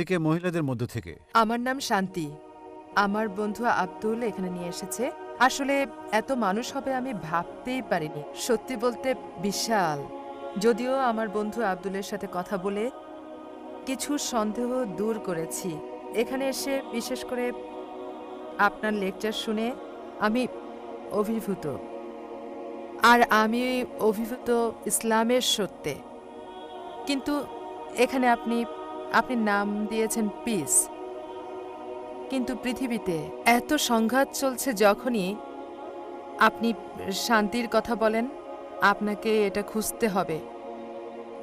দিকে মহিলাদের মধ্য থেকে। আমার নাম শান্তি। আমার বন্ধু আব্দুল এখানে নিয়ে এসেছে। আসলে এত মানুষ হবে আমি ভাবতেই পারিনি। সত্যি বলতে বিশাল। যদিও আমার বন্ধু আব্দুলের সাথে কথা বলে কিছু সন্দেহ দূর করেছি। এখানে এসে বিশেষ করে আপনার লেকচার শুনে আমি অভিভূত। আর আমি অভিভূত ইসলামের সত্যে। কিন্তু এখানে আপনি নাম দিয়েছেন পিস, কিন্তু পৃথিবীতে এত সংঘাত চলছে, যখনই আপনি শান্তির কথা বলেন আপনাকে এটা খুঁজতে হবে।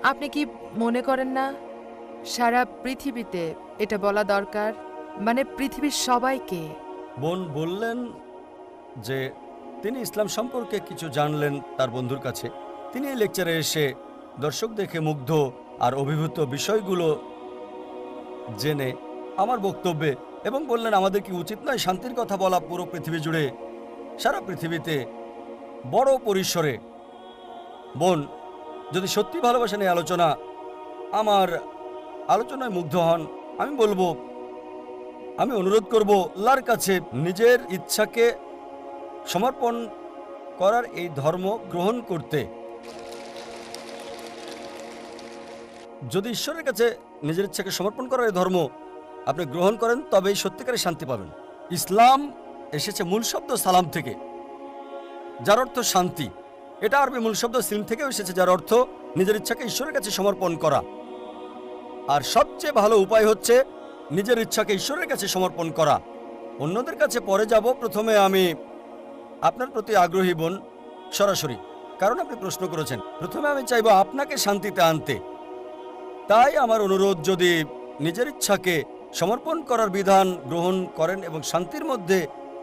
আপনি কি মনে করেন না সারা পৃথিবীতে এটা বলা দরকার, মানে পৃথিবীর সবাইকে? বোন বললেন যে তিনি ইসলাম সম্পর্কে কিছু জানলেন তার বন্ধুর কাছে। তিনি এই লেকচারে এসে দর্শক দেখে মুগ্ধ আর অভিভূত বিষয়গুলো জেনে আমার বক্তব্যে এবং বললেন আমাদের কি উচিত নয় শান্তির কথা বলা পুরো পৃথিবী জুড়ে, সারা পৃথিবীতে বড় পরিসরে। বোন যদি সত্যি ভালোবাসা নিয়ে আলোচনা, আমার আলোচনায় মুগ্ধ হন, আমি বলবো, আমি অনুরোধ করব আল্লাহর কাছে নিজের ইচ্ছাকে সমর্পণ করার এই ধর্ম গ্রহণ করতে। যদি ঈশ্বরের কাছে নিজের ইচ্ছাকে সমর্পণ করার এই ধর্ম আপনি গ্রহণ করেন, তবেই সত্যিকারের শান্তি পাবেন। ইসলাম এসেছে মূল শব্দ সালাম থেকে, যার অর্থ শান্তি। এটা আরবি মূল শব্দ সিলম থেকেও এসেছে, যার অর্থ নিজের ইচ্ছাকে ঈশ্বরের কাছে সমর্পণ করা। আর সবচেয়ে ভালো উপায় হচ্ছে নিজের ইচ্ছাকে ঈশ্বরের কাছে সমর্পণ করা। অন্যদের কাছে পরে যাব, প্রথমে আমি আপনার প্রতি আগ্রহী বোন সরাসরি, কারণ আপনি প্রশ্ন করেছেন। প্রথমে আমি চাইব আপনাকে শান্তিতে আনতে। তাই আমার অনুরোধ, যদি নিজের ইচ্ছাকে সমর্পণ করার বিধান গ্রহণ করেন এবং শান্তির মধ্যে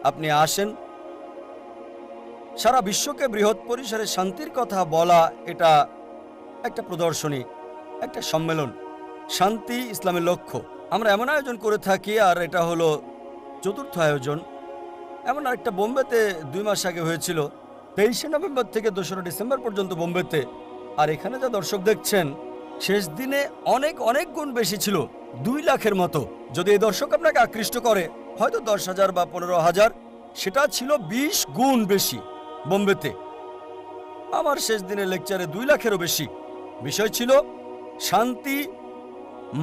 আপনি আসেন। সারা বিশ্বকে বৃহৎ পরিসরে শান্তির কথা বলা, এটা একটা প্রদর্শনী, একটা সম্মেলন। শান্তি ইসলামের লক্ষ্য। আমরা এমন আয়োজন করে থাকি, আর এটা হলো চতুর্থ আয়োজন। এমন আরেকটা বোম্বেতে 2 মাস আগে হয়েছিল, 23শে নভেম্বর থেকে 2রা ডিসেম্বর পর্যন্ত বোম্বেতে। আর এখানে যা দর্শক দেখছেন, শেষ দিনে অনেক অনেক গুণ বেশি ছিল, 2 লাখের মতো। যদি এই দর্শক আপনাকে আকৃষ্ট করে, হয়তো 10,000 বা 15,000, সেটা ছিল 20 গুণ বেশি বোম্বেতে। আমার শেষ দিনের লেকচারে 2 লাখেরও বেশি। বিষয় ছিল শান্তি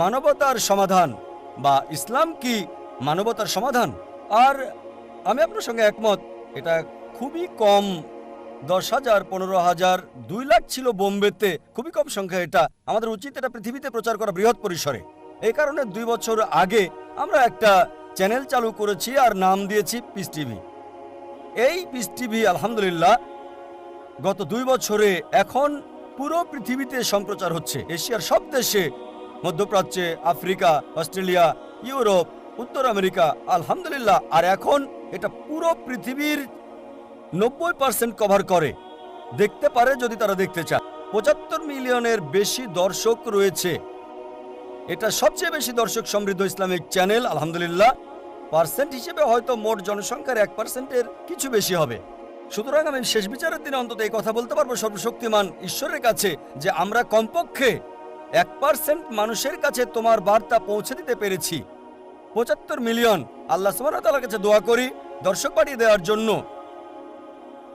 মানবতার সমাধান, বা ইসলাম কি মানবতার সমাধান। আর আমি আপনার সঙ্গে একমত, এটা খুবই কম। 10,000, 15,000, 2 লাখ ছিল বোম্বেতে, খুবই কম সংখ্যা। এটা আমাদের উচিত এটা পৃথিবীতে প্রচার করা বৃহৎ পরিসরে। এই কারণে 2 বছর আগে আমরা একটা চ্যানেল চালু করেছি আর নাম দিয়েছি পিস টিভি। এই পিস টিভি আলহামদুলিল্লাহ গত 2 বছরে এখন পুরো পৃথিবীতে সম্প্রচার হচ্ছে, এশিয়ার সব দেশে, মধ্যপ্রাচ্যে, আফ্রিকা, অস্ট্রেলিয়া, ইউরোপ, উত্তর আমেরিকা, আলহামদুলিল্লাহ। আর এখন এটা পুরো পৃথিবীর 90% কভার করে, দেখতে পারে যদি তারা দেখতে চায়। 75 মিলিয়নের বেশি দর্শক রয়েছে। এটা সবচেয়ে বেশি দর্শক সমৃদ্ধ ইসলামিক চ্যানেল আলহামদুলিল্লাহ। পার্সেন্ট হিসেবে হয়তো মোট জনসংখ্যার 1%-এর কিছু বেশি হবে। সুতরাং আমি শেষ বিচারের দিনে অন্তত এই কথা বলতে পারবো সর্বশক্তিমান ঈশ্বরের কাছে, যে আমরা কমপক্ষে 1% মানুষের কাছে তোমার বার্তা পৌঁছে দিতে পেরেছি। 75 মিলিয়ন। আল্লাহ সুবহানাহু ওয়া তাআলার কাছে দোয়া করি দর্শক বাড়িয়ে দেওয়ার জন্য।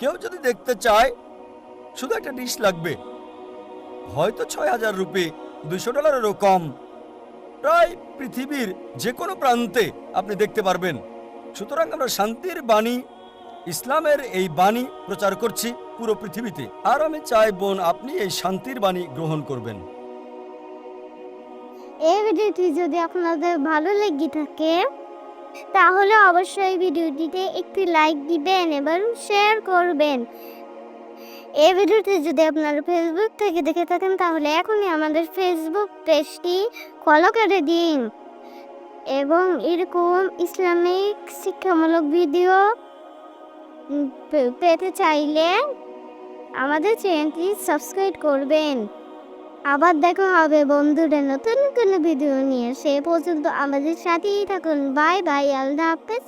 কেউ যদি দেখতে চায়, শুধু একটা ডিশ লাগবে, হয়তো 6,000 রুপি, $200-এরও কম। প্রায় পৃথিবীর যে কোনো প্রান্তে আপনি দেখতে পারবেন। সুতরাং আমরা শান্তির বাণী, ইসলামের এই বাণী প্রচার করছি পুরো পৃথিবীতে। আর আমি চাই বোন আপনি এই শান্তির বাণী গ্রহণ করবেন। এই ভিডিওটি যদি আপনাদের ভালো লেগে থাকে তাহলে অবশ্যই ভিডিওটিতে একটি লাইক দিবেন এবং শেয়ার করবেন। এই ভিডিওটি যদি আপনারা ফেসবুক থেকে দেখে থাকেন তাহলে এখনই আমাদের ফেসবুক পেজটি ফলো করে দিন এবং এরকম ইসলামিক শিক্ষামূলক ভিডিও পেতে চাইলে আমাদের চ্যানেলটি সাবস্ক্রাইব করবেন। আবার দেখা হবে বন্ধুরা নতুন কোনো ভিডিও নিয়ে। সে পর্যন্ত আমাদের সাথেই থাকুন। বাই বাই, আল্লাহ হাফেজ,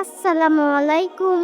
আসসালামু আলাইকুম।